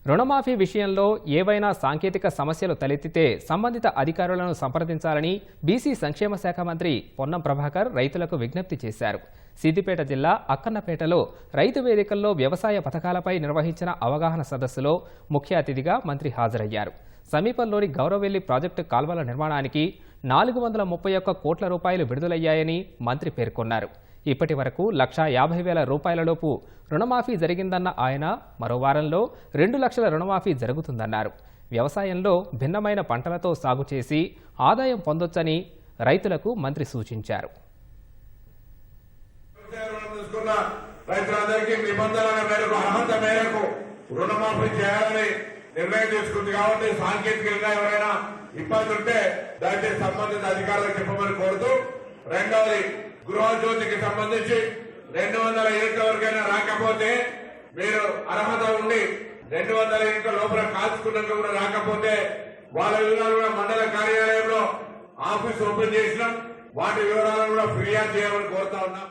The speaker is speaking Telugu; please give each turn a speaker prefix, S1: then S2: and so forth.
S1: రుణమాఫీ విషయంలో ఏవైనా సాంకేతిక సమస్యలు తలెత్తితే సంబంధిత అధికారులను సంప్రదించాలని బీసీ సంక్షేమ శాఖ మంత్రి పొన్నం ప్రభాకర్ రైతులకు విజ్ఞప్తి చేశారు. సిద్దిపేట జిల్లా అక్కన్నపేటలో రైతు వేదికల్లో వ్యవసాయ పథకాలపై నిర్వహించిన అవగాహన సదస్సులో ముఖ్య అతిథిగా మంత్రి హాజరయ్యారు. సమీపంలోని గౌరవెల్లి ప్రాజెక్టు కాల్వల నిర్మాణానికి 431 కోట్ల రూపాయలు విడుదలయ్యాయని మంత్రి పేర్కొన్నారు. ఇప్పటి వరకు 1,50,000 రూపాయలలోపు రుణమాఫీ జరిగిందన్న ఆయన మరో వారంలో 2 లక్షల రుణమాఫీ జరుగుతుందన్నారు. వ్యవసాయంలో భిన్నమైన పంటలతో సాగు చేసి ఆదాయం పొందొచ్చని రైతులకు మంత్రి సూచించారు.
S2: నిర్ణయం తీసుకుంది కాబట్టి సాంకేతికంగా ఎవరైనా ఇబ్బంది ఉంటే దయచేసి సంబంధిత అధికారులకు చెప్పమని కోరుతూ, రెండవది గృహజ్యోతికి సంబంధించి 200 యూనిట్ల వరకైనా రాకపోతే మీరు అర్హత ఉండి 200 యూనిట్ల లోపల కాల్చుకున్నాక కూడా రాకపోతే వాళ్ళ వివరాలు కూడా మండల కార్యాలయంలో ఆఫీస్ ఓపెన్ చేసినాం. వాటి వివరాలను కూడా ఫిర్యాదు చేయమని కోరుతా ఉన్నాం.